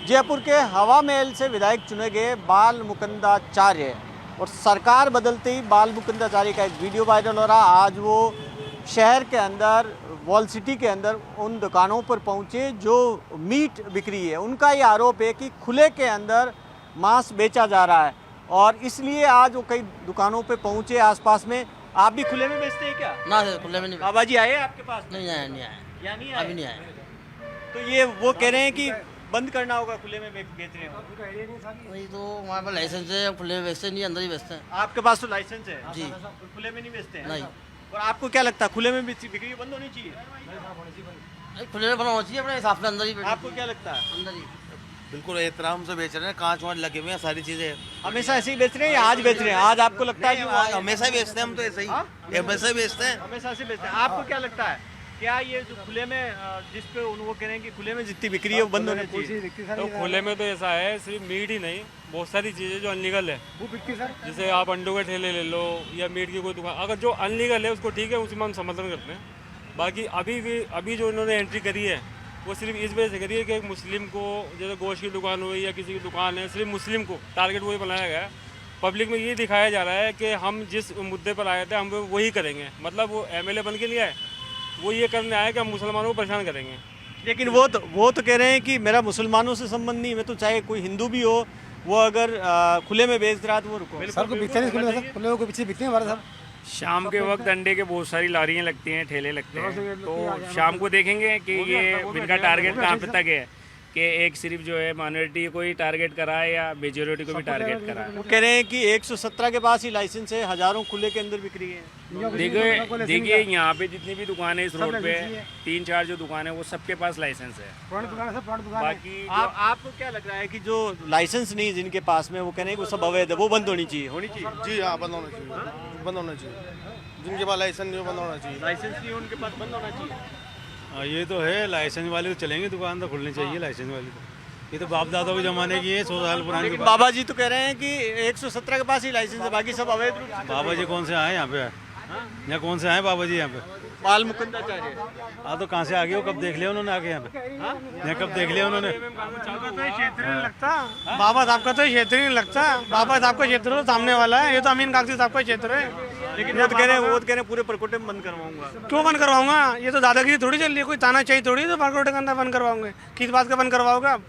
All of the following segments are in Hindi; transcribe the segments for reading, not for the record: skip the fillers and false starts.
जयपुर के हवा महल से विधायक चुने गए बाल मुकुंदाचार्य और सरकार बदलते ही बाल मुकुंदाचार्य का एक वीडियो वायरल हो रहा। आज वो शहर के अंदर वॉल सिटी के अंदर उन दुकानों पर पहुंचे जो मीट बिक्री है। उनका ये आरोप है कि खुले के अंदर मांस बेचा जा रहा है और इसलिए आज वो कई दुकानों पे पहुंचे आसपास में। आप भी खुले में बेचते हैं क्या? ना सर, खुले में नहीं। बाबा जी आए आपके पास? नहीं आया, नहीं आया, या नहीं अभी नहीं आया। तो ये वो कह रहे हैं कि बंद करना होगा, खुले में बेच रहे हो। वही तो हमारे पास लाइसेंस है, खुले में बेचते नहीं, अंदर ही बेचते हैं। आपके पास तो लाइसेंस है जी, तो खुले में नहीं बेचते हैं? नहीं। और आपको क्या लगता है खुले में बिक्री बंद होनी चाहिए? खुले में बनाना चाहिए अपने हिसाब से, अंदर ही आपको क्या लगता है? अंदर ही बिल्कुल एहतराम से बेच रहे हैं, कांच वाँच लगे हुए हैं, सारी चीजें हमेशा ऐसे ही बेच रहे हैं या आज बेच रहे हैं? आज आपको लगता है कि आज हमेशा ही बेचते हैं हम, तो ऐसे ही हमेशा ही बेचते हैं। हमेशा से बेचते हैं। आपको क्या लगता है क्या ये जो खुले में जिस पे वो कह रहे हैं कि खुले में जितनी बिक्री है वो बंद होनी चाहिए? तो खुले में तो ऐसा है, सिर्फ मीट ही नहीं, बहुत सारी चीज़ें जो अनलीगल है वो बिकती सर। जैसे आप अंडों के ठेले ले लो या मीट की कोई दुकान, अगर जो अनलीगल है उसको ठीक है, उसी में हम समर्थन करते हैं। बाकी अभी जो इन्होंने एंट्री करी है वो सिर्फ इस वजह से करी है कि मुस्लिम को, जैसे गोश्त की दुकान हुई या किसी की दुकान है, सिर्फ मुस्लिम को टारगेट वही बनाया गया है। पब्लिक में ये दिखाया जा रहा है कि हम जिस मुद्दे पर आए थे हम वही करेंगे। मतलब वो एमएलए बन के लिए आए, वो ये करने आए कि हम मुसलमानों को परेशान करेंगे। लेकिन वो तो कह रहे हैं कि मेरा मुसलमानों से संबंध नहीं, मैं तो चाहे कोई हिंदू भी हो वो अगर खुले में बेच रहा है तो वो रुको। सर को बिकते नहीं, खुले को पीछे बिकते हैं हमारे सर। शाम के वक्त अंडे के बहुत सारी लारियां लगती हैं, ठेले लगते हैं, तो शाम को देखेंगे कि ये इनका टारगेट कहाँ पे तक है, कि एक सिर्फ जो है माइनॉरिटी को ही टारगेट करा है या मेजोरिटी को भी टारगेट करा है। वो कह रहे हैं कि 117 के पास ही लाइसेंस है, हज़ारों खुले के अंदर बिक्री है। देखिए यहाँ पे जितनी भी दुकान है इस रोड पे, 3-4 जो दुकान है वो सबके पास लाइसेंस है। बाकी आपको क्या लग रहा है कि जो लाइसेंस नहीं जिनके पास में, वो कह रहे हैं कि वो सब अवैध है, वो बंद होनी चाहिए? जी हाँ, बंद होना चाहिए, बंद होना चाहिए। जिनके पास लाइसेंस नहीं, बंद होना चाहिए। लाइसेंस नहीं उनके पास बंद होना चाहिए। ये तो है, लाइसेंस वाले तो चलेंगे, दुकान तो खुलनी चाहिए लाइसेंस वाली तो। ये तो बाप दादा के जमाने की है, 100 साल पुरानी। लेकिन बाबा जी तो कह रहे हैं कि 117 के पास ही लाइसेंस है, बाकी सब अवैध रूप से। बाबा जी कौन से आए यहाँ पे? यहाँ कौन से आए बाबा जी यहाँ पे? बाल मुकुंदाचार्य। हाँ, तो कहाँ से आ गए हो? कब देख लिया उन्होंने आके यहाँ पे? यहाँ कब देख लिया उन्होंने? बाबा साहब का तो क्षेत्र ही नहीं लगता। बाबा साहब का क्षेत्र तो सामने वाला है, ये तो अमीन कागजी साहब का क्षेत्र है। लेकिन वो तो कह रहे हैं पूरे परकोटे में बंद करवाऊंगा। क्यों बंद करवाऊंगा? ये तो दादागिरी थोड़ी चल रही है, कोई ताना चाहिए थोड़ी तो परकोटे के अंदर बंद करवाओगे। किस बात का बंद करवाओगे आप?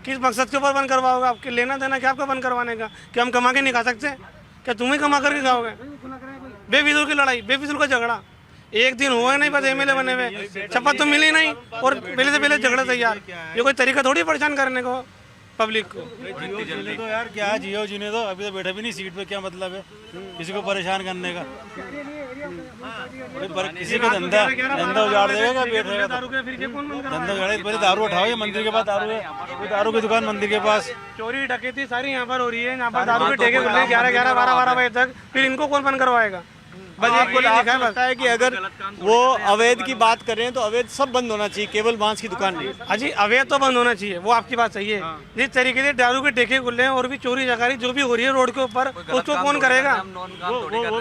किस मकसद के ऊपर बंद करवाओगे? आपके लेना देना क्या आपका बंद करवाने का? क्या हम कमा के नहीं खा सकते? क्या तुम ही कमा करके खाओगे? बेफिजूल की लड़ाई, बेफिजूल का झगड़ा, एक दिन हुआ नहीं, बस एमएलए बने हुए, शपथ तो मिली नहीं और पहले से पहले झगड़ा तैयार। ये कोई तरीका थोड़ी परेशान करने को पब्लिक को। जियो जीने दो यार, क्या जियो जीने दो, अभी तो बैठे भी नहीं सीट पे, क्या मतलब है किसी को परेशान करने का? किसी का धंधा उजाड़ देगा, बैठेगा धंधा उजाड़े। पहले दारू उठाओ, ये मंदिर के पास दारू है, कोई दारू की दुकान मंदिर के पास। चोरी डकैती सारी यहाँ पर हो रही है, यहाँ पर दारू के ठेके खुल रहे हैं 11-11, 12-12 बजे तक। फिर इनको कौन बंद करवाएगा? बस आपको लगता है कि अगर वो अवैध की बात कर रहे हैं तो अवैध सब बंद होना चाहिए, केवल मांस की दुकान नहीं? हाँ जी, अवैध तो बंद होना चाहिए, वो आपकी बात सही है। जिस तरीके से दारू के ठेके खुल रहे हैं और भी चोरी चकारी जो भी हो रही है रोड के ऊपर, उसको कौन करेगा?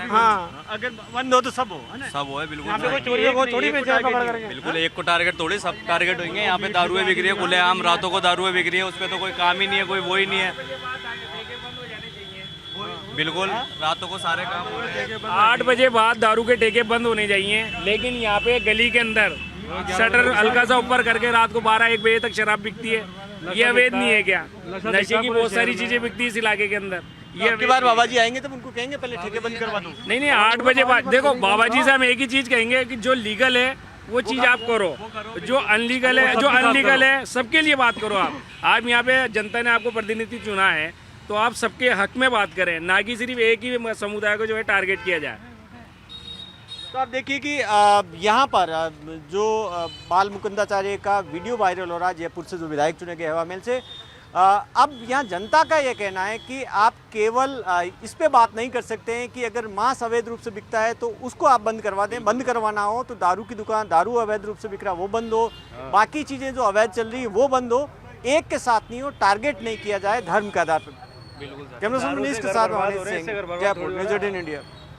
हाँ, अगर बंद हो तो सब हो, सब हो है बिल्कुल। यहाँ पे कोई चोरी को थोड़ी बेचा पकड़ करके। बिल्कुल एक को टारगेट थोड़ी, सब टारगेट होंगे। यहाँ पे दारुएं बिक रही है खुलेआम, रातों को दारुएं बिक रही है, उस पर तो कोई काम ही नहीं है, कोई वो ही नहीं है। बिल्कुल रातों को सारे काम हो रहे हैं। 8 बजे बाद दारू के ठेके बंद होने चाहिए, लेकिन यहाँ पे गली के अंदर शटर हल्का सा ऊपर करके रात को 12-1 बजे तक शराब बिकती है। ये अवैध नहीं है क्या? नशे की बहुत सारी चीजें बिकती है इस इलाके के अंदर। ये अगली बार बाबा जी आएंगे तब उनको कहेंगे पहले ठेके बंद करवा दो। नहीं, 8 बजे बाद देखो, बाबा जी से हम एक ही चीज कहेंगे कि जो लीगल है वो चीज आप करो, जो अनलीगल है सबके लिए बात करो। आप यहाँ पे जनता ने आपको प्रतिनिधि चुना है तो आप सबके हक में बात करें, ना कि सिर्फ एक ही समुदाय को जो है टारगेट किया जाए। तो आप देखिए कि यहाँ पर जो बाल मुकुंदाचार्य का वीडियो वायरल हो रहा है, जयपुर से जो विधायक चुने गए हवा महल से, अब यहाँ जनता का ये कहना है कि आप केवल इस पे बात नहीं कर सकते हैं कि अगर मांस अवैध रूप से बिकता है तो उसको आप बंद करवा दें। बंद करवाना हो तो दारू की दुकान, दारू अवैध रूप से बिक रहा वो बंद हो, बाकी चीज़ें जो अवैध चल रही है वो बंद हो, एक के साथ नहीं हो, टारगेट नहीं किया जाए धर्म के आधार पर। कैमरा न्यूज़ के साथ जयपुर, न्यूज़ 18 इंडिया।